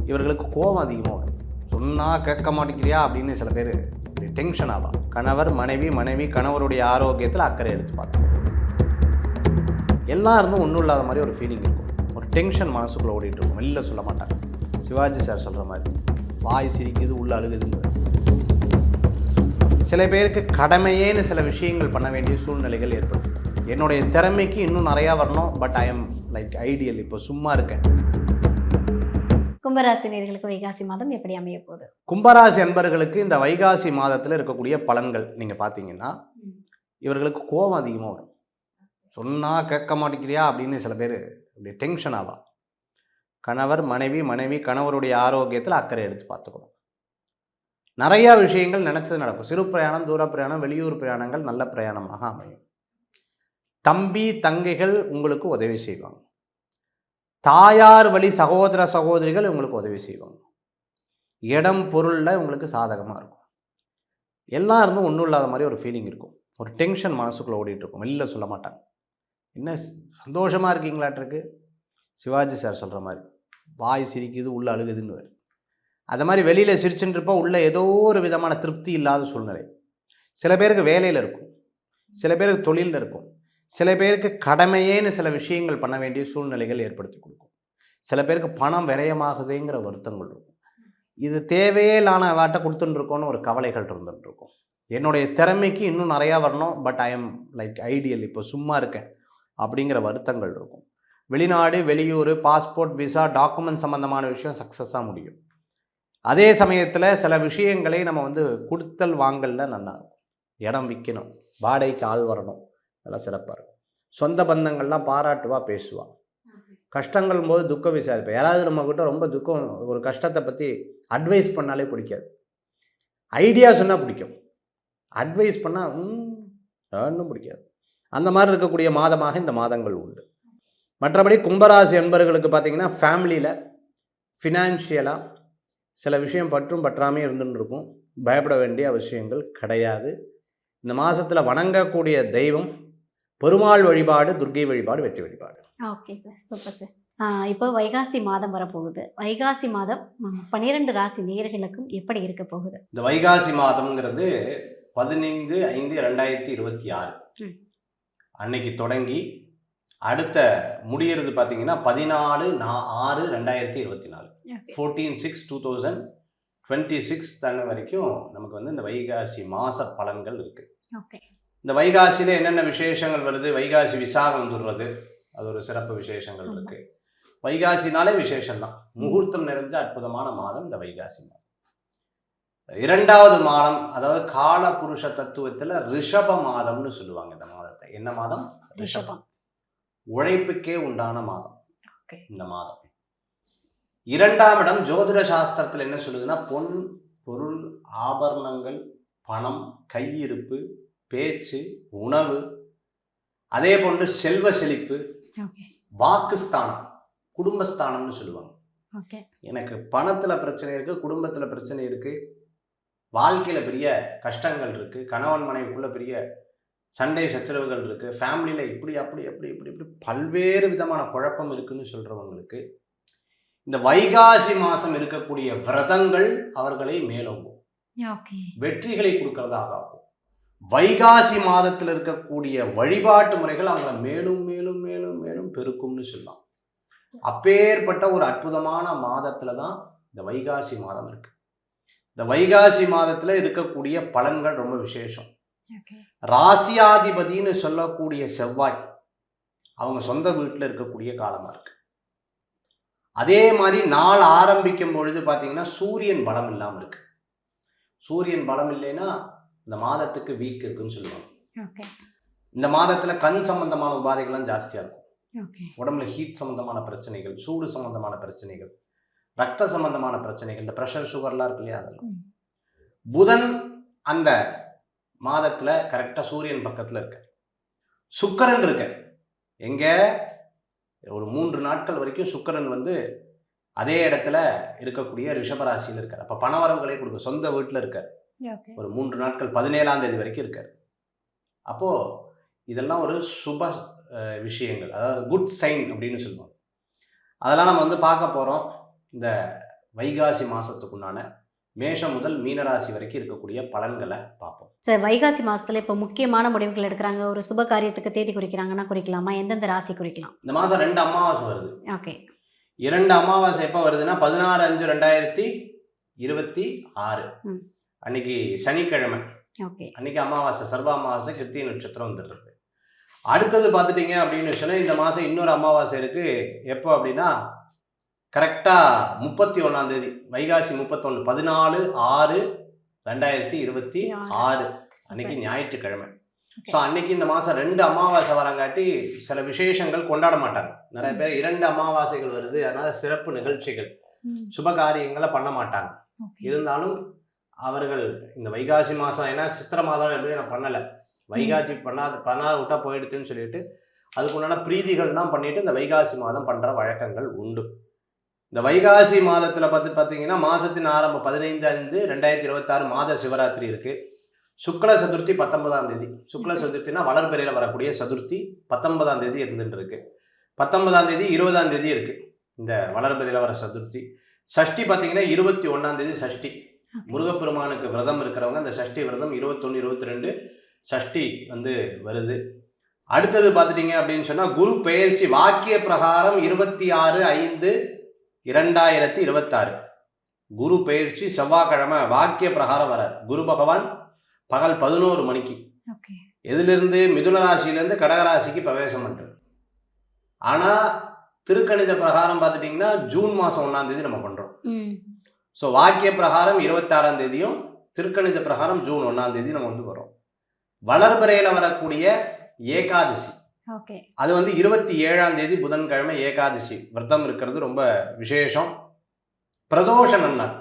இவர்களுக்கு கோபம் அதிகமாக வரும். சொன்னால் கேட்க மாட்டேங்கிறியா அப்படின்னு சில பேர் டென்ஷன் ஆகும். கணவர் மனைவி கணவருடைய ஆரோக்கியத்தில் அக்கறை எடுத்து பார்த்தோம். எல்லாம் இருந்தும் ஒன்றும் இல்லாத மாதிரி ஒரு ஃபீலிங் இருக்கும். ஒரு டென்ஷன் மனசுக்குள்ளே ஓடிட்டு இருக்கும். வெளில சொல்ல மாட்டாங்க. சிவாஜி சார் சொல்கிற மாதிரி வாய் சிரிக்குது உள்ள அழுகுதுன்னு. சில பேருக்கு கடமையேன்னு சில விஷயங்கள் பண்ண வேண்டிய சூழ்நிலைகள் ஏற்படும். என்னுடைய திறமைக்கு இன்னும் நிறையா வரணும், but I am like ideal, இப்போ சும்மா இருக்கேன். கும்பராசினியர்களுக்கு வைகாசி மாதம் எப்படி அமைய போகுது? கும்பராசி அன்பர்களுக்கு இந்த வைகாசி மாதத்தில் இருக்கக்கூடிய பலன்கள் நீங்கள் பார்த்தீங்கன்னா, இவர்களுக்கு கோபம் அதிகமாக வரும். சொன்னால் கேட்க மாட்டேங்கிறியா அப்படின்னு சில பேர் அப்படி டென்ஷன் ஆவா. கணவர் மனைவி கணவருடைய ஆரோக்கியத்தில் அக்கறை எடுத்து பார்த்துக்கணும். நிறையா விஷயங்கள் நினச்சது நடக்கும். சிறு பிரயாணம், தூர பிரயாணம், வெளியூர் பிரயாணங்கள் நல்ல பிரயாணமாக அமையும். தம்பி தங்கைகள் உங்களுக்கு உதவி செய்வாங்க. தாயார் வழி சகோதர சகோதரிகள் உங்களுக்கு உதவி செய்வாங்க. இடம் பொருளில் உங்களுக்கு சாதகமாக இருக்கும். எல்லாம் இருந்தும் ஒன்றும் இல்லாத மாதிரி ஒரு ஃபீலிங் இருக்கும். ஒரு டென்ஷன் மனசுக்குள்ளே ஓடிட்டு இருக்கும். வெளில சொல்ல மாட்டாங்க. என்ன சந்தோஷமாக இருக்கீங்களாட்டிருக்கு? சிவாஜி சார் சொல்கிற மாதிரி வாய் சிரிக்குது உள்ள அழுகுதுன்னு. அது மாதிரி வெளியில் சிரிச்சுட்டு இருப்போம், உள்ள ஏதோ ஒரு விதமான திருப்தி இல்லாத சூழ்நிலை. சில பேருக்கு வேலையில் இருக்கும், சில பேருக்கு தொழிலில் இருக்கும், சில பேருக்கு கடமையேன்னு சில விஷயங்கள் பண்ண வேண்டிய சூழ்நிலைகள் ஏற்படுத்தி கொடுக்கும். சில பேருக்கு பணம் விரயமாகுதுங்கிற வருத்தங்கள் இருக்கும். இது தேவையே இல்லான வாட்டை கொடுத்துட்டுருக்கோன்னு ஒரு கவலைகள் இருந்துகிட்ருக்கும். என்னுடைய திறமைக்கு இன்னும் நிறையா வரணும், but I am like ideal, இப்போ சும்மா இருக்கேன் அப்படிங்கிற வருத்தங்கள் இருக்கும். வெளிநாடு வெளியூர் பாஸ்போர்ட் விசா டாக்குமெண்ட் சம்மந்தமான விஷயம் சக்ஸஸாக முடியும். அதே சமயத்தில் சில விஷயங்களை நம்ம கொடுத்தல் வாங்கலில் நல்லா இருக்கும். இடம் விற்கணும், வாடகைக்கு ஆள் வரணும், நல்லா சிறப்பாக இருக்கும். சொந்த பந்தங்கள்லாம் பாராட்டுவா பேசுவாள். கஷ்டங்கள் போது துக்கம் விசாரிப்பேன். யாராவது நம்மக்கிட்ட ரொம்ப துக்கம் ஒரு கஷ்டத்தை பற்றி அட்வைஸ் பண்ணாலே பிடிக்காது. ஐடியா சொன்னால் பிடிக்கும், அட்வைஸ் பண்ணால் ஒன்றும் பிடிக்காது. அந்த மாதிரி இருக்கக்கூடிய மாதமாக இந்த மாதங்கள் உண்டு. மற்றபடி கும்பராசி என்பவர்களுக்கு பார்த்திங்கன்னா ஃபேமிலியில் ஃபினான்ஷியலாக சில விஷயம் பற்றும் பற்றாமே இருந்துன்னு இருக்கும். பயப்பட வேண்டிய அவசியங்கள் கிடையாது. இந்த மாதத்தில் வணங்கக்கூடிய தெய்வம் பெருமாள் வழிபாடு, துர்க்கை வழிபாடு, வெற்றி வழிபாடு. Okay sir, super sir. இப்போ வைகாசி மாதம் வரப்போகுது. வைகாசி மாதம் 12 ராசி நேயர்களுக்கும் எப்படி இருக்க போகுது? இந்த வைகாசி மாதம்ங்கிறது 15/5/2026 அன்னைக்கு தொடங்கி அடுத்த முடியறது பார்த்தீங்கன்னா 14/6/2024 14/6/2026 தானே வரைக்கும் நமக்கு இந்த வைகாசி மாத பலன்கள் இருக்குது. ஓகே. இந்த வைகாசியில் என்னென்ன விசேஷங்கள் வருது? வைகாசி விசாகம் துர்றது, அது ஒரு சிறப்பு விசேஷங்கள் இருக்குது. வைகாசினாலே விசேஷம்தான். முகூர்த்தம் நிறைஞ்ச அற்புதமான மாதம் இந்த வைகாசி மாதம். இரண்டாவது மாதம், அதாவது கால புருஷ தத்துவத்தில் ரிஷப மாதம்னு சொல்லுவாங்க. இந்த மாதத்தை என்ன மாதம்? ரிஷபம். உழைப்புக்கே உண்டான மாதம் இந்த மாதம். இரண்டாம் இடம் ஜோதிட சாஸ்திரத்தில் என்ன சொல்லுதுன்னா, பொன் பொருள் ஆபரணங்கள், பணம், கையிருப்பு, பேச்சு, உணவு, அதே போன்று செல்வ செழிப்பு, வாக்குஸ்தானம், குடும்பஸ்தானம்னு சொல்லுவாங்க. எனக்கு பணத்தில் பிரச்சனை இருக்குது, குடும்பத்தில் பிரச்சனை இருக்குது, வாழ்க்கையில் பெரிய கஷ்டங்கள் இருக்குது, கணவன் மனைவிக்குள்ள பெரிய சண்டை சச்சரவுகள் இருக்குது, ஃபேமிலியில் இப்படி அப்படி அப்படி இப்படி இப்படி பல்வேறு விதமான குழப்பம் இருக்குன்னு சொல்கிறவங்களுக்கு இந்த வைகாசி மாதம் இருக்கக்கூடிய விரதங்கள் அவர்களை மேலோங்கும், வெற்றிகளை கொடுக்கறதாக ஆகும். வைகாசி மாதத்தில் இருக்கக்கூடிய வழிபாட்டு முறைகள் அவங்களை மேலும் மேலும் மேலும் மேலும் பெருக்கும்னு சொல்லலாம். அப்பேற்பட்ட ஒரு அற்புதமான மாதத்தில் தான் இந்த வைகாசி மாதம் இருக்கு. இந்த வைகாசி மாதத்தில் இருக்கக்கூடிய பலன்கள் ரொம்ப விசேஷம். ராசியாதிபதினு சொல்லக்கூடிய செவ்வாய் அவங்க சொந்த வீட்டில் இருக்கக்கூடிய காலமாக இருக்கு. அதே மாதிரி நாள் ஆரம்பிக்கும் பொழுது பார்த்தீங்கன்னா சூரியன் பலம் இல்லாமல் இருக்கு. சூரியன் பலம் இல்லைன்னா இந்த மாதத்துக்கு வீக் இருக்குன்னு சொல்லுவாங்க. இந்த மாதத்தில் கண் சம்பந்தமான உபாதைகள்லாம் ஜாஸ்தியாக இருக்கும். உடம்புல ஹீட் சம்பந்தமான பிரச்சனைகள், சூடு சம்பந்தமான பிரச்சனைகள், ரத்த சம்பந்தமான பிரச்சனைகள், இந்த ப்ரெஷர் சுகர்லாம் இருக்கு இல்லையா, அதெல்லாம். புதன் அந்த மாதத்தில் கரெக்டாக சூரியன் பக்கத்தில் இருக்க. சுக்கிரன் இருக்க எங்கே ஒரு 3 நாட்கள் வரைக்கும் சுக்கிரன் அதே இடத்துல இருக்கக்கூடிய ரிஷபராசியில் இருக்கார். அப்போ பணவரவுகளை கொடுக்க சொந்த வீட்டில் இருக்கார். ஒரு 3 நாட்கள் 17ஆம் தேதி வரைக்கும் இருக்கார். அப்போது இதெல்லாம் ஒரு சுப விஷயங்கள், அதாவது குட் சைன் அப்படின்னு சொல்லுவாங்க. அதெல்லாம் நம்ம பார்க்க போகிறோம். இந்த வைகாசி மாதத்துக்குண்டான மேஷம் முதல் மீனராசி வரைக்கும் இருக்கக்கூடிய பலன்களை பார்ப்போம். சார், வைகாசி மாதத்தில் இப்போ முக்கியமான முடிவுகள் எடுக்கிறாங்க, ஒரு சுப காரியத்துக்கு தேதி குறிக்கிறாங்கன்னா குறிக்கலாமா? எந்தெந்த ராசி குறிக்கலாம்? இந்த மாதம் 2 அமாவாசை வருது. ஓகே. 2 அமாவாசை எப்போ வருதுன்னா 16/5/2026 அன்னைக்கு சனிக்கிழமை. ஓகே. அன்னைக்கு அமாவாசை, சர்வ அமாவாசை, கிருத்திகை நட்சத்திரம் வந்துடுறது. அடுத்தது பார்த்துட்டிங்க அப்படின்னு சொன்னால் இந்த மாதம் இன்னொரு அமாவாசை இருக்குது. எப்போ அப்படின்னா கரெக்டாக 31ஆம் தேதி, வைகாசி 31, 14/6/2026 அன்னைக்கு ஞாயிற்றுக்கிழமை. ஸோ அன்னைக்கு இந்த மாதம் 2 அமாவாசை வரங்காட்டி சில விசேஷங்கள் கொண்டாட மாட்டாங்க. நிறைய பேர் 2 அமாவாசைகள் வருது, அதனால் சிறப்பு நிகழ்ச்சிகள் சுப காரியங்களை பண்ண மாட்டாங்க. இருந்தாலும் அவர்கள் இந்த வைகாசி மாதம், ஏன்னா சித்திரை மாதம் எப்படி நான் பண்ணலை, வைகாசி பண்ணாத விட்டா போயிடுதுன்னு சொல்லிட்டு அதுக்குண்டான பிரீதிகள் தான் பண்ணிட்டு இந்த வைகாசி மாதம் பண்ணுற வழக்கங்கள் உண்டு. இந்த வைகாசி மாதத்தில் பார்த்தீங்கன்னா மாதத்தின் ஆரம்பம் 15/5/2026 மாத சிவராத்திரி இருக்குது. சுக்ல சதுர்த்தி 19ஆம் தேதி. சுக்ல சதுர்த்தினா வளர்பிறையில் வரக்கூடிய சதுர்த்தி 19ஆம் தேதி இருந்துட்டு இருக்கு. 19ஆம் தேதி 20ஆம் தேதி இருக்குது இந்த வளர்பிறையில் வர சதுர்த்தி. சஷ்டி பார்த்தீங்கன்னா 21ஆம் தேதி சஷ்டி. முருகப்பெருமானுக்கு விரதம் இருக்கிறவங்க அந்த சஷ்டி விரதம் 21, 22 சஷ்டி வருது. அடுத்தது பார்த்துட்டிங்க அப்படின்னு சொன்னால் குரு பெயர்ச்சி வாக்கிய பிரகாரம் 26/5/2026 குரு பெயர்ச்சி செவ்வாய்க்கிழமை வாக்கிய பிரகாரம் வரார். குரு பகவான் பகல் 11 மணிக்கு எதிலிருந்து மிதுன ராசியிலேருந்து கடகராசிக்கு பிரவேசம் பண்ணுறார். ஆனால் திருக்கணித பிரகாரம் பார்த்துட்டிங்கன்னா ஜூன் மாதம் 1ஆம் தேதி நம்ம பண்ணுறோம். ஸோ வாக்கிய பிரகாரம் 26ஆம் தேதியும் திருக்கணித பிரகாரம் ஜூன் 1ஆம் தேதி நம்ம வரோம். வளர்பிறையில் வரக்கூடிய ஏகாதசி அது 27ஆம் தேதி புதன்கிழமை ஏகாதசி விரதம் இருக்கிறது ரொம்ப விசேஷம். பிரதோஷ நன்னாள்.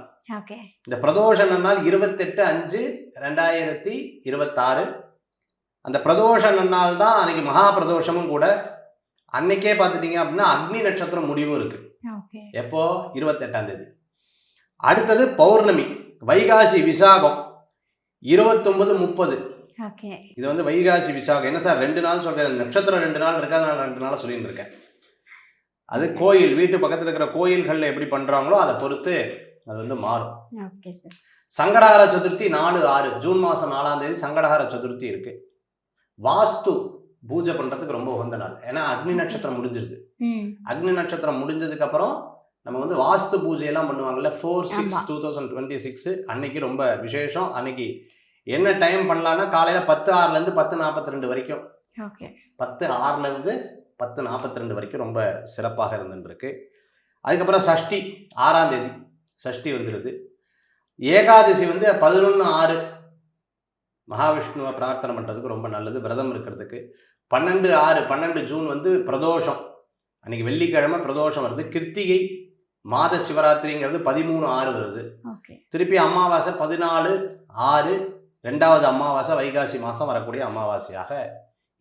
இந்த பிரதோஷ நன்னாள் 28/5/2026 அந்த பிரதோஷ நன்னாள் தான் அன்னைக்கு மகா பிரதோஷமும் கூட. அன்னைக்கே பார்த்துட்டீங்க அப்படின்னா அக்னி நட்சத்திரம் முடிவும் இருக்கு. எப்போ? 28ஆம் தேதி. அடுத்தது பௌர்ணமி வைகாசி விசாகம் 29/30. இது வைகாசி விசாகம். என்ன சார் 2 நாள் சொல்கிறேன், நட்சத்திரம் 2 நாள் இருக்கா, நான் 2 நாள் சொல்லிட்டு இருக்கேன். அது கோயில் வீட்டு பக்கத்தில் இருக்கிற கோயில்களில் எப்படி பண்ணுறாங்களோ அதை பொறுத்து அது மாறும். சங்கடஹர சதுர்த்தி 4/6 ஜூன் மாதம் 4ஆம் தேதி சங்கடஹர சதுர்த்தி இருக்குது. வாஸ்து பூஜை பண்ணுறதுக்கு ரொம்ப உகந்த நாள். ஏன்னா அக்னி நட்சத்திரம் முடிஞ்சிருது. அக்னி நட்சத்திரம் முடிஞ்சதுக்கப்புறம் நம்ம வாஸ்து பூஜையெல்லாம் பண்ணுவாங்கல்ல 4/6/2026 அன்னைக்கு ரொம்ப விசேஷம். அன்னைக்கு என்ன டைம் பண்ணலான்னா காலையில் 10:06 10:42 வரைக்கும். 10:06 10:42 வரைக்கும் ரொம்ப சிறப்பாக இருந்துருக்கு. அதுக்கப்புறம் சஷ்டி 6ஆம் தேதி சஷ்டி வந்துடுது. ஏகாதசி 11/6 மகாவிஷ்ணுவை பிரார்த்தனை பண்ணுறதுக்கு ரொம்ப நல்லது, விரதம் இருக்கிறதுக்கு. 12/6 ஜூன் பிரதோஷம் அன்னைக்கு வெள்ளிக்கிழமை பிரதோஷம் வருது. கிருத்திகை மாத சிவராத்திரிங்கிறது 13/6 வருது. திருப்பி அமாவாசை 14/6 2வது அமாவாசை வைகாசி மாதம் வரக்கூடிய அமாவாசையாக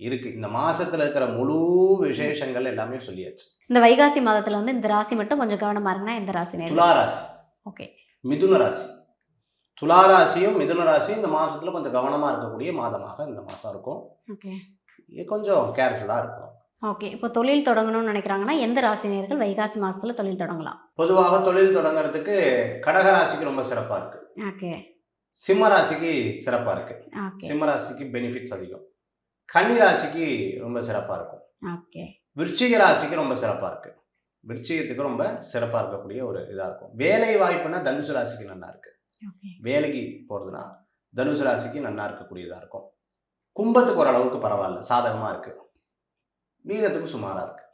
இருக்கு. இந்த மாசத்துல இருக்கிற முழு விசேஷங்கள் எல்லாமே சொல்லியாச்சு. இந்த வைகாசி மாதத்துல இந்த ராசி மட்டும் கொஞ்சம் கவனமா இருக்குன்னா எந்த ராசி? துளாராசி. மிதுன ராசி. துளாராசியும் மிதுன ராசியும் இந்த மாசத்துல கொஞ்சம் கவனமா இருக்கக்கூடிய மாதமாக இந்த மாசம் இருக்கும். கொஞ்சம் கேர்ஃபுல்லா இருக்கும். இப்போ தொழில் தொடங்கணும்னு நினைக்கிறாங்கன்னா எந்த ராசினியர்கள் வைகாசி மாசத்துல தொழில் தொடங்கலாம்? பொதுவாக தொழில் தொடங்குறதுக்கு கடக ராசிக்கு ரொம்ப சிறப்பா இருக்கு. சிம்ம ராசிக்கு சிறப்பா இருக்கு. சிம்ம ராசிக்கு பெனிஃபிட்ஸ் அதிகம். கன்னி ராசிக்கு ரொம்ப சிறப்பா இருக்கும். விருச்சிக ராசிக்கு ரொம்ப சிறப்பா இருக்கு. விருச்சிகத்துக்கு ரொம்ப சிறப்பா இருக்கக்கூடிய ஒரு இதா இருக்கும். வேலை வாய்ப்புனா தனுசு ராசிக்கு நல்லா இருக்கு. வேலைக்கு போறதுன்னா தனுசு ராசிக்கு நல்லா இருக்கக்கூடியதா இருக்கும். கும்பத்துக்கு ஓரளவுக்கு பரவாயில்ல, சாதகமா இருக்கு. மீனத்துக்கு சுமாரா இருக்கு.